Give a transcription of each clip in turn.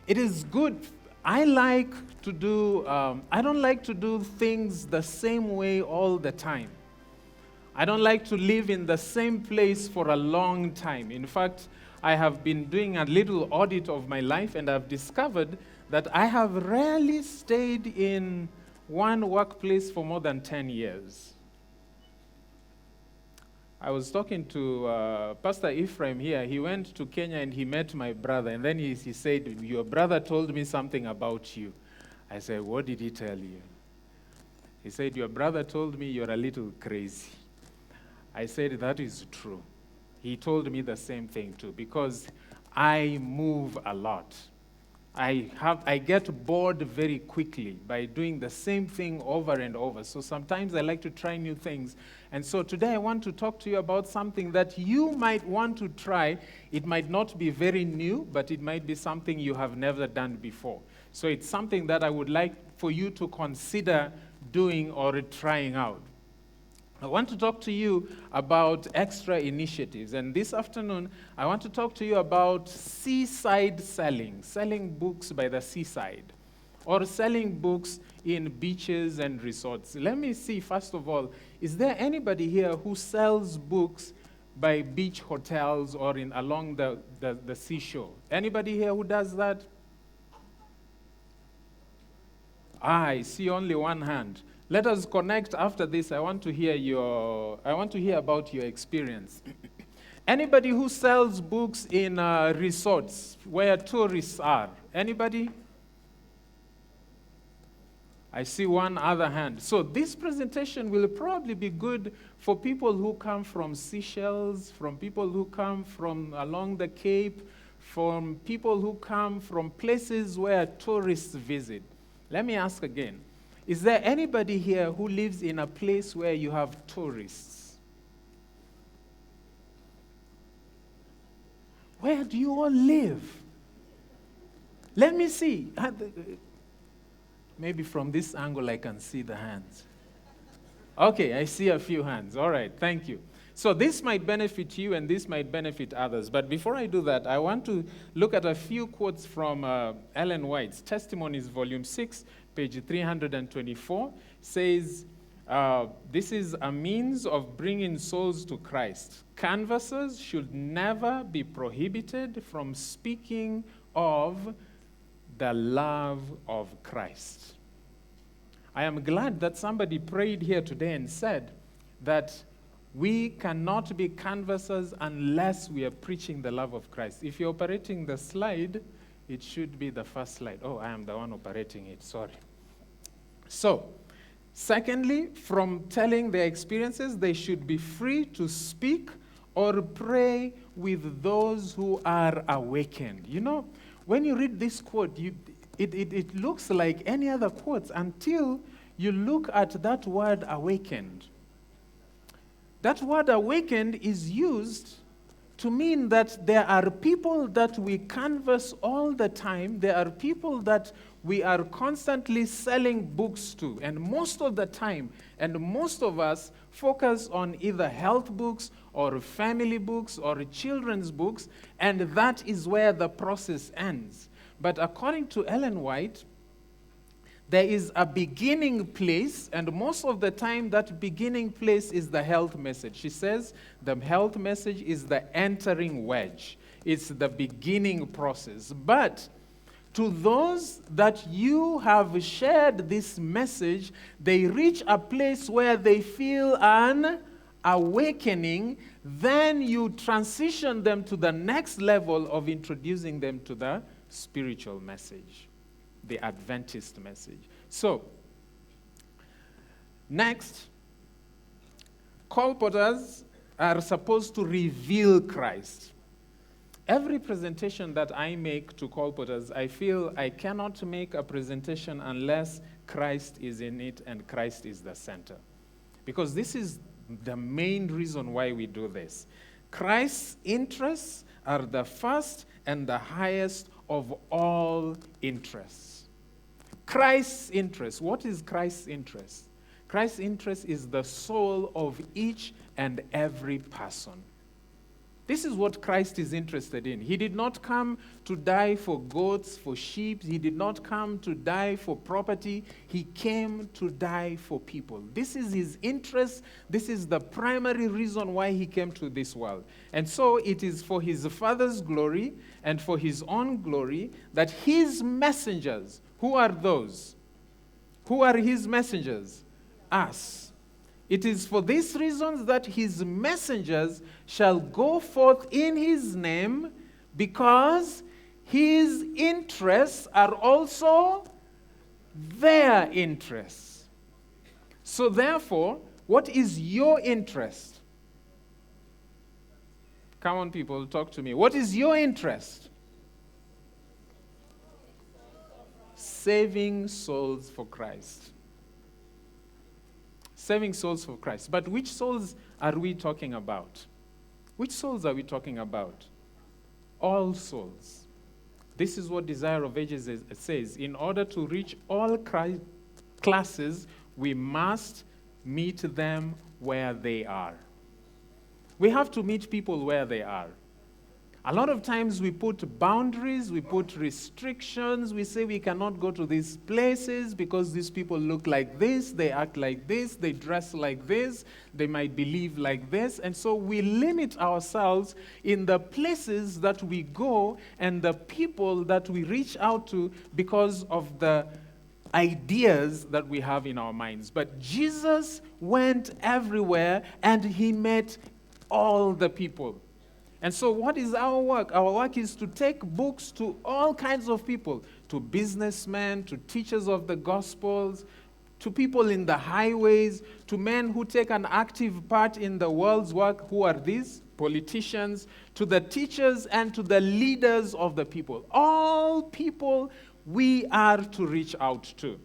It is good. I like to do, I don't like to do things the same way all the time. I don't like to live in the same place for a long time. In fact, I have been doing a little audit of my life, and I've discovered that I have rarely stayed in one workplace for more than 10 years. I was talking to Pastor Ephraim here. He went to Kenya and he met my brother. And then he said, "Your brother told me something about you." I said, "What did he tell you?" He said, "Your brother told me you're a little crazy." I said, "That is true." He told me the same thing too, because I move a lot. I get bored very quickly by doing the same thing over and over. So sometimes I like to try new things. And so today I want to talk to you about something that you might want to try. It might not be very new, but it might be something you have never done before. So it's something that I would like for you to consider doing or trying out. I want to talk to you about extra initiatives. And this afternoon, I want to talk to you about seaside selling books by the seaside, or selling books in beaches and resorts. Let me see, first of all, is there anybody here who sells books by beach hotels or along the seashore? Anybody here who does that? I see only one hand. Let us connect after this. I want to hear about your experience. Anybody who sells books in resorts where tourists are? Anybody? I see one other hand. So this presentation will probably be good for people who come from Seychelles, from people who come from along the Cape, from people who come from places where tourists visit. Let me ask again. Is there anybody here who lives in a place where you have tourists? Where do you all live? Let me see. Maybe from this angle I can see the hands. Okay, I see a few hands. All right, thank you. So this might benefit you and this might benefit others. But before I do that, I want to look at a few quotes from Ellen White's Testimonies, Volume 6, page 324. Says, this is a means of bringing souls to Christ. Canvassers should never be prohibited from speaking of the love of Christ. I am glad that somebody prayed here today and said that we cannot be canvassers unless we are preaching the love of Christ. If you're operating the slide, it should be the first slide. Oh, I am the one operating it, sorry. So, secondly, from telling their experiences, they should be free to speak or pray with those who are awakened. You know, when you read this quote, it looks like any other quotes until you look at that word awakened. That word awakened is used to mean that there are people that we canvass all the time. There are people that we are constantly selling books to. And most of the time, and most of us focus on either health books or family books or children's books, and that is where the process ends. But according to Ellen White, there is a beginning place, and most of the time that beginning place is the health message. She says the health message is the entering wedge. It's the beginning process. But to those that you have shared this message, they reach a place where they feel an awakening. Then you transition them to the next level of introducing them to the spiritual message, the Adventist message. So, next, colporteurs are supposed to reveal Christ. Every presentation that I make to colporteurs, I feel I cannot make a presentation unless Christ is in it and Christ is the center. Because this is the main reason why we do this. Christ's interests are the first and the highest of all interests. Christ's interest. What is Christ's interest? Christ's interest is the soul of each and every person. This is what Christ is interested in. He did not come to die for goats, for sheep. He did not come to die for property. He came to die for people. This is his interest. This is the primary reason why he came to this world. And so it is for his Father's glory and for his own glory that his messengers, who are those? Who are his messengers? Us. It is for these reasons that his messengers shall go forth in his name, because his interests are also their interests. So therefore, what is your interest? Come on, people, talk to me. What is your interest? Saving souls for Christ. Saving souls for Christ. But which souls are we talking about? Which souls are we talking about? All souls. This is what Desire of Ages says. In order to reach all classes, we must meet them where they are. We have to meet people where they are. A lot of times we put boundaries, we put restrictions, we say we cannot go to these places because these people look like this, they act like this, they dress like this, they might believe like this. And so we limit ourselves in the places that we go and the people that we reach out to because of the ideas that we have in our minds. But Jesus went everywhere and he met all the people. And so what is our work? Our work is to take books to all kinds of people, to businessmen, to teachers of the Gospels, to people in the highways, to men who take an active part in the world's work. Who are these? Politicians, to the teachers and to the leaders of the people. All people we are to reach out to.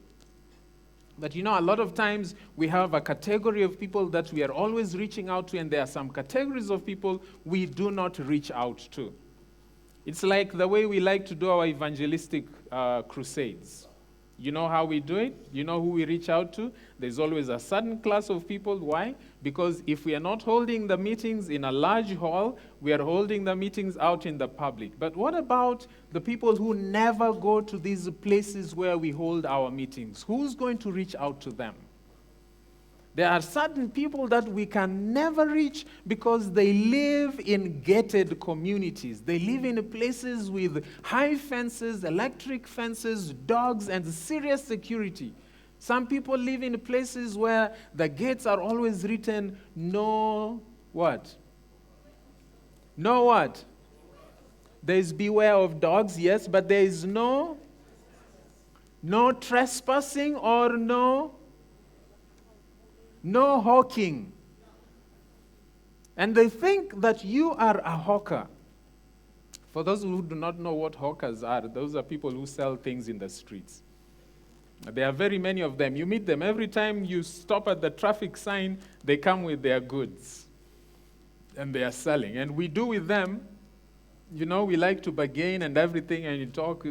But a lot of times we have a category of people that we are always reaching out to, and there are some categories of people we do not reach out to. It's like the way we like to do our evangelistic crusades. You know how we do it? You know who we reach out to? There's always a certain class of people. Why? Because if we are not holding the meetings in a large hall, we are holding the meetings out in the public. But what about the people who never go to these places where we hold our meetings? Who's going to reach out to them? There are certain people that we can never reach because they live in gated communities. They live in places with high fences, electric fences, dogs, and serious security. Some people live in places where the gates are always written, no what? No what? There is beware of dogs, yes, but there is no trespassing or no hawking. And they think that you are a hawker. For those who do not know what hawkers are, those are people who sell things in the streets. There are very many of them. You meet them. Every time you stop at the traffic sign, they come with their goods. And they are selling. And we do with them, we like to bargain and everything, and you talk,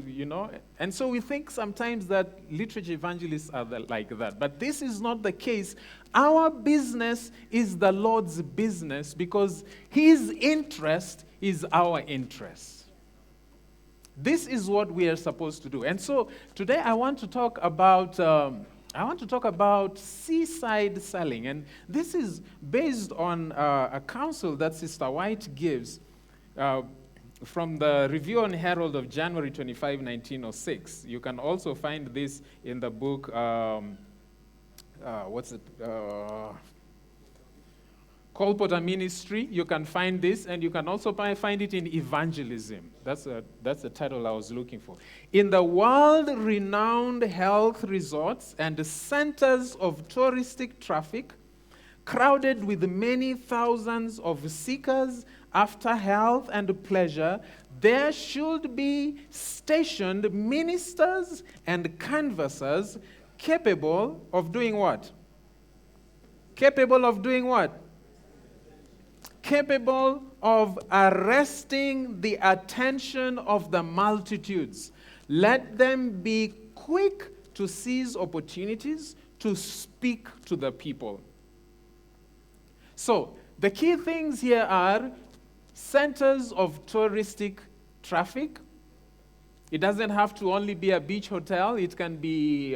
And so we think sometimes that literature evangelists are like that. But this is not the case. Our business is the Lord's business because his interest is our interest. This is what we are supposed to do. And so today I want to talk about seaside selling. And this is based on a counsel that Sister White gives from the Review and Herald of January 25, 1906. You can also find this in the book, Colporter Ministry. You can find this, and you can also find it in Evangelism. That's the title I was looking for. In the world-renowned health resorts and centers of touristic traffic, crowded with many thousands of seekers after health and pleasure, there should be stationed ministers and canvassers capable of doing what? Capable of doing what? Capable of arresting the attention of the multitudes. Let them be quick to seize opportunities to speak to the people. So, the key things here are centers of touristic traffic. It doesn't have to only be a beach hotel. It can be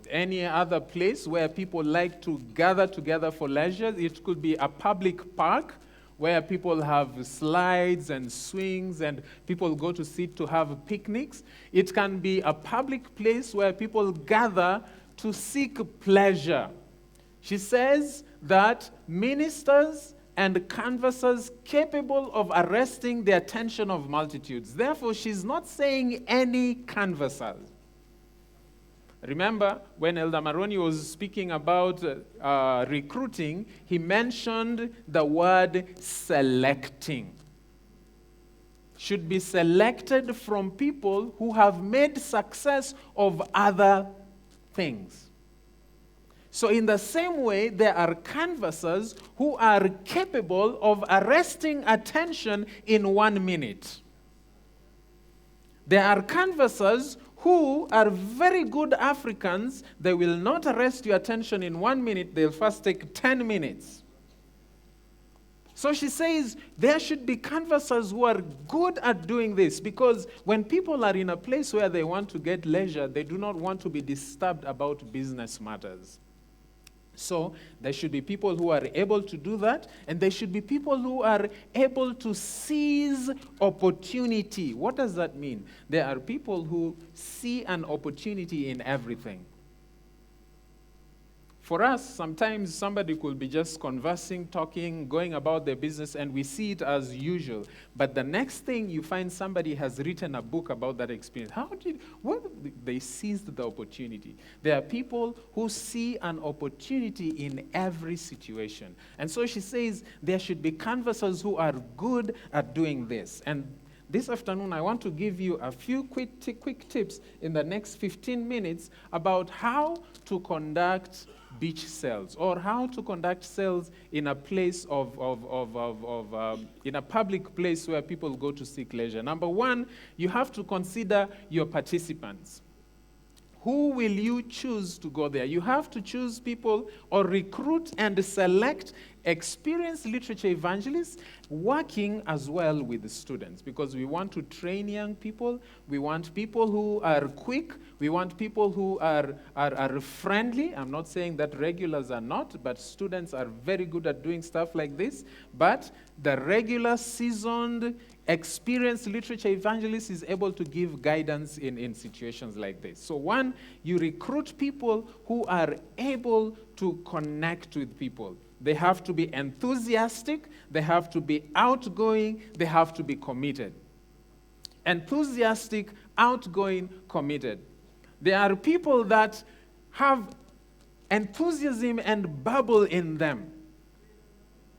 any other place where people like to gather together for leisure. It could be a public park where people have slides and swings and people go to sit to have picnics. It can be a public place where people gather to seek pleasure. She says that ministers and canvassers capable of arresting the attention of multitudes. Therefore, she's not saying any canvassers. Remember, when Elder Maroni was speaking about recruiting, he mentioned the word selecting. Should be selected from people who have made success of other things. So in the same way, there are canvassers who are capable of arresting attention in 1 minute. There are canvassers who are very good Africans. They will not arrest your attention in 1 minute. They'll first take 10 minutes. So she says there should be canvassers who are good at doing this, because when people are in a place where they want to get leisure, they do not want to be disturbed about business matters. So there should be people who are able to do that, and there should be people who are able to seize opportunity. What does that mean? There are people who see an opportunity in everything. For us, sometimes somebody could be just conversing, talking, going about their business, and we see it as usual. But the next thing, you find somebody has written a book about that experience. They seized the opportunity. There are people who see an opportunity in every situation. And so she says there should be canvassers who are good at doing this. And this afternoon, I want to give you a few quick tips in the next 15 minutes about how to conduct beach sales, or how to conduct sales in a place in a public place where people go to seek leisure. Number one, you have to consider your participants. Who will you choose to go there? You have to choose people or recruit and select experienced literature evangelists working as well with the students, because we want to train young people. We want people who are quick. We want people who are friendly. I'm not saying that regulars are not, but students are very good at doing stuff like this. But the regular, seasoned, experienced literature evangelist is able to give guidance in situations like this. So one, you recruit people who are able to connect with people. They have to be enthusiastic, they have to be outgoing, they have to be committed. Enthusiastic, outgoing, committed. There are people that have enthusiasm and bubble in them.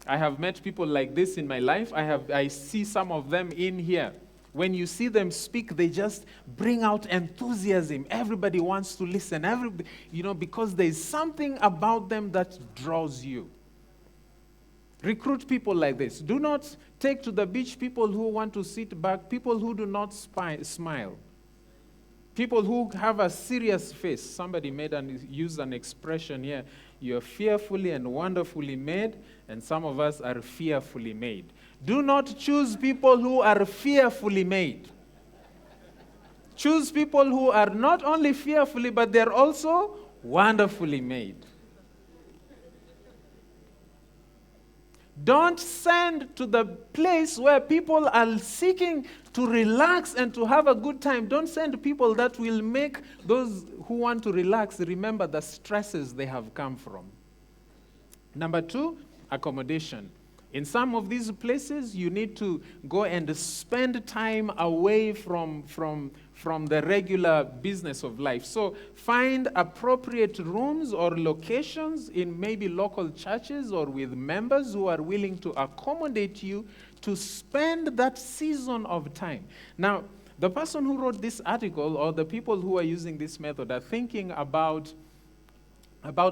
I have met people like this in my life. I see some of them in here. When you see them speak, they just bring out enthusiasm. Everybody wants to listen. Because there's something about them that draws you. Recruit people like this. Do not take to the beach people who want to sit back, people who do not smile. People who have a serious face. Somebody used an expression here. You're fearfully and wonderfully made, and some of us are fearfully made. Do not choose people who are fearfully made. Choose people who are not only fearfully, but they're also wonderfully made. Don't send to the place where people are seeking to relax and to have a good time. Don't send people that will make those who want to relax remember the stresses they have come from. Number two, accommodation. In some of these places, you need to go and spend time away from the regular business of life. So find appropriate rooms or locations in maybe local churches or with members who are willing to accommodate you to spend that season of time. Now, the person who wrote this article, or the people who are using this method, are thinking about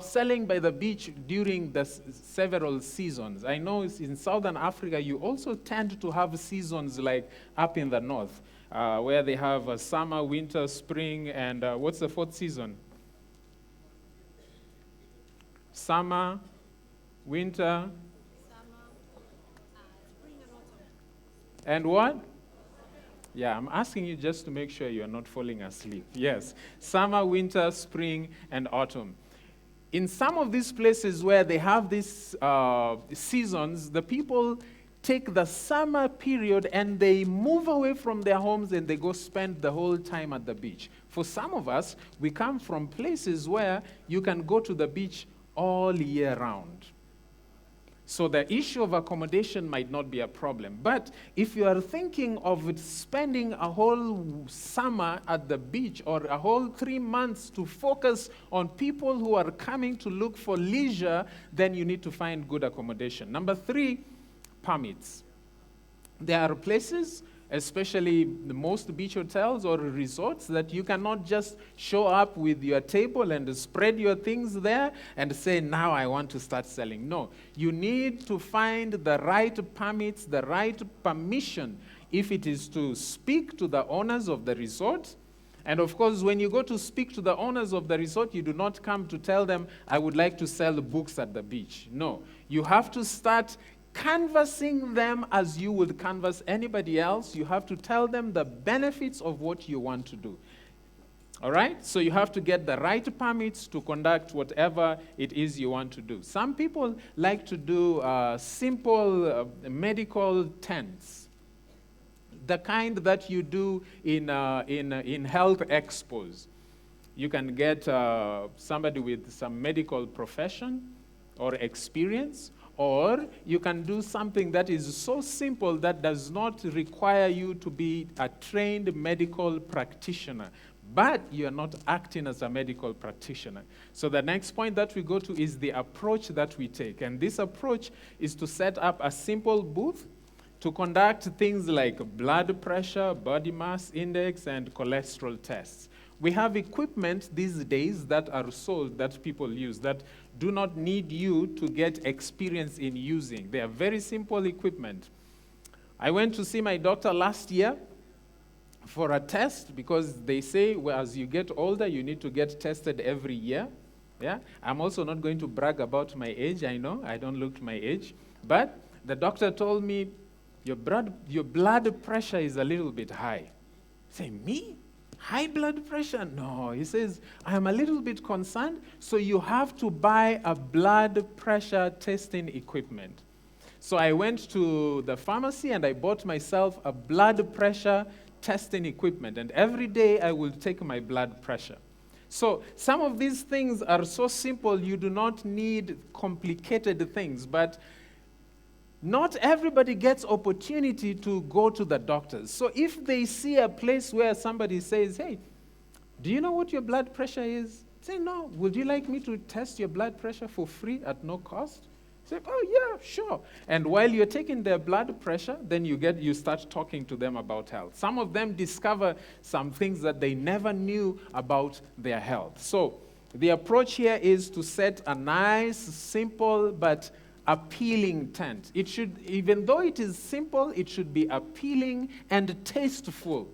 selling by the beach during the several seasons. I know in Southern Africa, you also tend to have seasons like up in the north, where they have summer, winter, spring, and what's the fourth season? Summer, winter, spring and autumn. And what? Yeah, I'm asking you just to make sure you're not falling asleep. Yes, summer, winter, spring, and autumn. In some of these places where they have these seasons, the people take the summer period and they move away from their homes and they go spend the whole time at the beach. For some of us, we come from places where you can go to the beach all year round. So the issue of accommodation might not be a problem. But if you are thinking of spending a whole summer at the beach or a whole 3 months to focus on people who are coming to look for leisure, then you need to find good accommodation. Number 3, permits. There are places, especially the most beach hotels or resorts, that you cannot just show up with your table and spread your things there and say, now I want to start selling. No, you need to find the right permits, the right permission, if it is to speak to the owners of the resort. And of course, when you go to speak to the owners of the resort, you do not come to tell them, I would like to sell books at the beach. No, you have to start canvassing them as you would canvass anybody else. You have to tell them the benefits of what you want to do. All right? So you have to get the right permits to conduct whatever it is you want to do. Some people like to do simple medical tents, the kind that you do in health expos. You can get somebody with some medical profession or experience, or you can do something that is so simple that does not require you to be a trained medical practitioner, but you are not acting as a medical practitioner. So the next point that we go to is the approach that we take. And this approach is to set up a simple booth to conduct things like blood pressure, body mass index, and cholesterol tests. We have equipment these days that are sold that people use that do not need you to get experience in using. They are very simple equipment. I went to see my doctor last year for a test because they say, well, as you get older, you need to get tested every year. Yeah? I'm also not going to brag about my age. I know I don't look my age. But the doctor told me, your blood pressure is a little bit high. I say, me? High blood pressure? No. He says, I am a little bit concerned, so you have to buy a blood pressure testing equipment. So I went to the pharmacy and I bought myself a blood pressure testing equipment. And every day I will take my blood pressure. So some of these things are so simple, you do not need complicated things. But not everybody gets opportunity to go to the doctors. So if they see a place where somebody says, hey, do you know what your blood pressure is? Say, no. Would you like me to test your blood pressure for free at no cost? Say, oh, yeah, sure. And while you're taking their blood pressure, then you start talking to them about health. Some of them discover some things that they never knew about their health. So the approach here is to set a nice, simple, but appealing tent. It should, even though it is simple, it should be appealing and tasteful.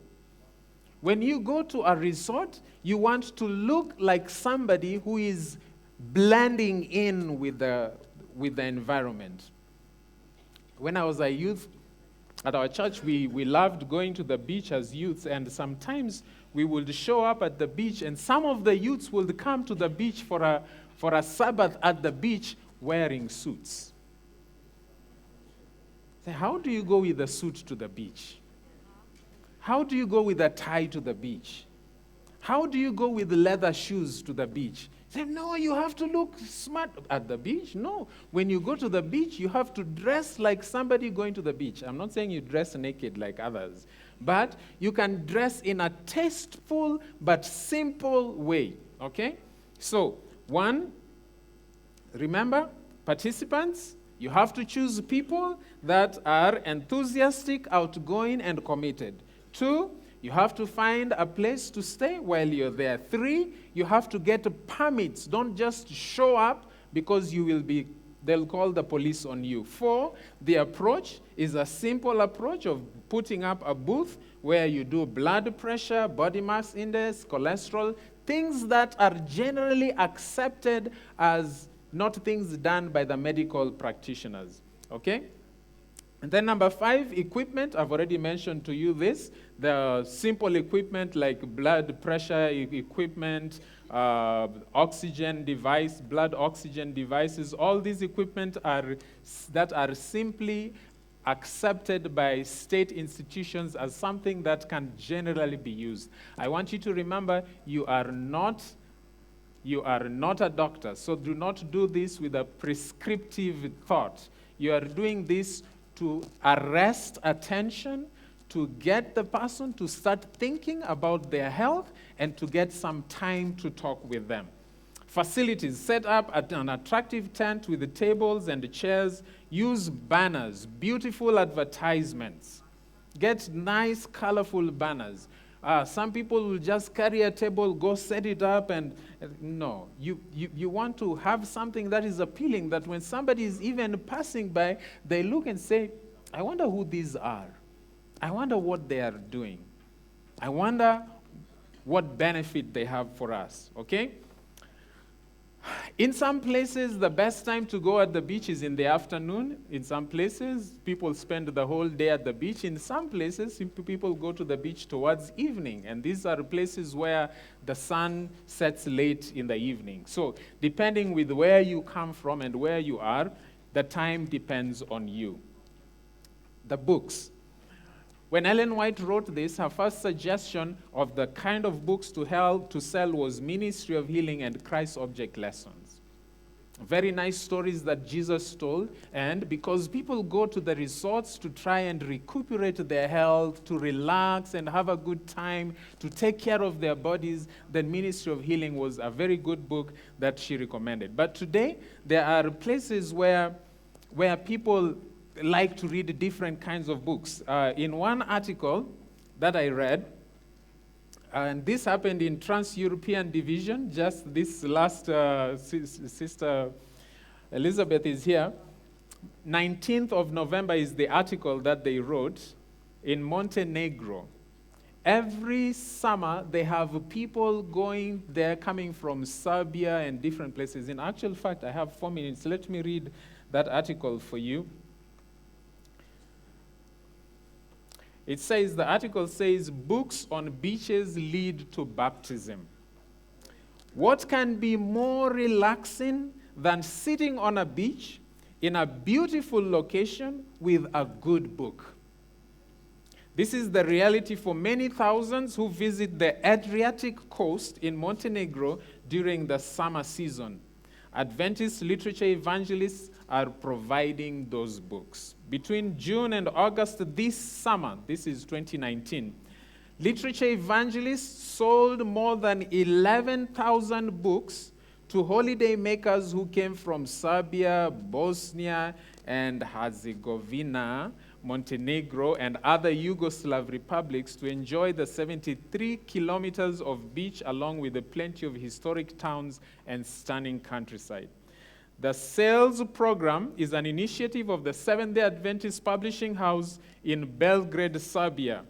When you go to a resort, you want to look like somebody who is blending in with the environment. When I was a youth at our church, we loved going to the beach as youths, and sometimes we would show up at the beach, and some of the youths would come to the beach for a Sabbath at the beach wearing suits. So how do you go with a suit to the beach? How do you go with a tie to the beach? How do you go with leather shoes to the beach? Say, no, you have to look smart at the beach. No, when you go to the beach, you have to dress like somebody going to the beach. I'm not saying you dress naked like others, but you can dress in a tasteful but simple way, okay? So, one, remember, participants, you have to choose people that are enthusiastic, outgoing, and committed. 2, you have to find a place to stay while you're there. 3, you have to get permits. Don't just show up because they'll call the police on you. 4, the approach is a simple approach of putting up a booth where you do blood pressure, body mass index, cholesterol, things that are generally accepted as not things done by the medical practitioners, okay? And then number 5, equipment. I've already mentioned to you this. The simple equipment like blood pressure equipment, oxygen device, blood oxygen devices, all these equipment that are simply accepted by state institutions as something that can generally be used. I want you to remember you are not a doctor, so do not do this with a prescriptive thought. You are doing this to arrest attention, to get the person to start thinking about their health, and to get some time to talk with them. Facilities, set up an attractive tent with the tables and the chairs. Use banners, beautiful advertisements. Get nice, colorful banners. Some people will just carry a table, go set it up, and no. You want to have something that is appealing, that when somebody is even passing by, they look and say, I wonder who these are. I wonder what they are doing. I wonder what benefit they have for us, okay? In some places, the best time to go at the beach is in the afternoon. In some places, people spend the whole day at the beach. In some places, people go to the beach towards evening. And these are places where the sun sets late in the evening. So depending with where you come from and where you are, the time depends on you. The books. When Ellen White wrote this, her first suggestion of the kind of books to help to sell was Ministry of Healing and Christ Object Lessons. Very nice stories that Jesus told, and because people go to the resorts to try and recuperate their health, to relax and have a good time, to take care of their bodies, the Ministry of Healing was a very good book that she recommended. But today, there are places where people like to read different kinds of books. In one article that I read, and this happened in Trans-European Division, just this last, Sister Elizabeth is here. 19th of November is the article that they wrote in Montenegro. Every summer, they have people going there, coming from Serbia and different places. In actual fact, I have 4 minutes. Let me read that article for you. It says, the article says, books on beaches lead to baptism. What can be more relaxing than sitting on a beach in a beautiful location with a good book? This is the reality for many thousands who visit the Adriatic coast in Montenegro during the summer season. Adventist literature evangelists are providing those books. Between June and August this summer, this is 2019, literature evangelists sold more than 11,000 books to holiday makers who came from Serbia, Bosnia, and Herzegovina, Montenegro, and other Yugoslav republics to enjoy the 73 kilometers of beach along with the plenty of historic towns and stunning countryside. The sales program is an initiative of the Seventh-day Adventist Publishing House in Belgrade, Serbia,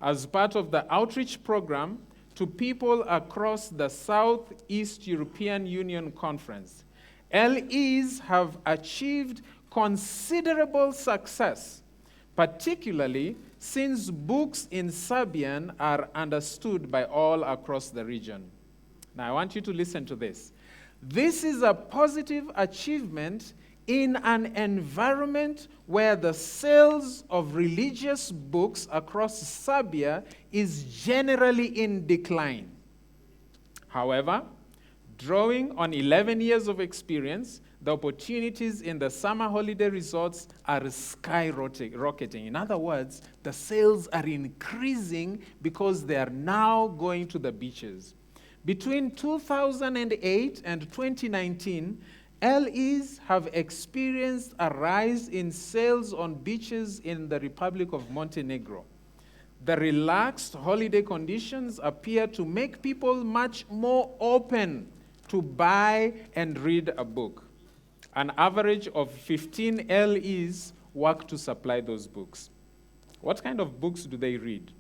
as part of the outreach program to people across the Southeast European Union Conference. LEs have achieved considerable success, particularly since books in Serbian are understood by all across the region. Now, I want you to listen to this. This is a positive achievement in an environment where the sales of religious books across Serbia is generally in decline. However, drawing on 11 years of experience, the opportunities in the summer holiday resorts are skyrocketing. In other words, the sales are increasing because they are now going to the beaches. Between 2008 and 2019, LEs have experienced a rise in sales on beaches in the Republic of Montenegro. The relaxed holiday conditions appear to make people much more open to buy and read a book. An average of 15 LEs work to supply those books. What kind of books do they read?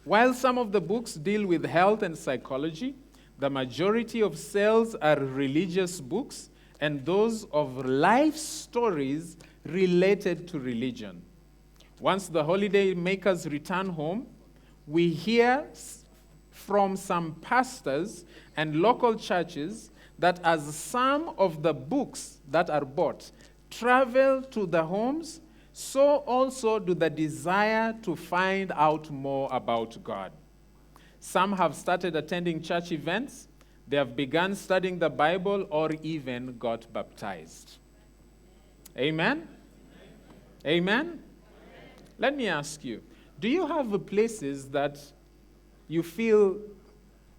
While some of the books deal with health and psychology, the majority of sales are religious books and those of life stories related to religion. Once the holiday makers return home, we hear from some pastors and local churches that as some of the books that are bought travel to the homes, so also do the desire to find out more about God. Some have started attending church events, they have begun studying the Bible, or even got baptized. Amen? Amen? Let me ask you, do you have places that you feel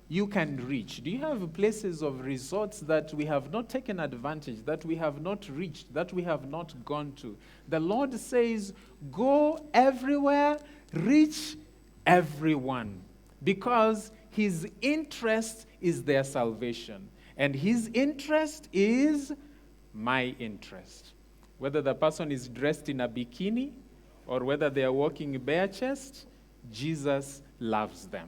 you can reach? Do you have places of resorts that we have not taken advantage, that we have not reached, that we have not gone to? The Lord says, go everywhere, reach everyone, because his interest is their salvation. And his interest is my interest. Whether the person is dressed in a bikini or whether they are walking bare chest, Jesus loves them.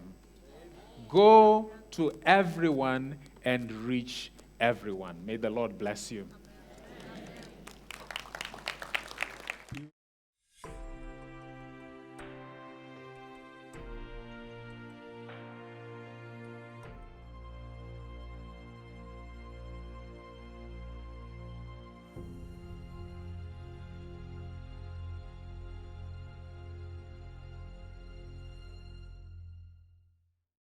Go to everyone and reach everyone. May the Lord bless you.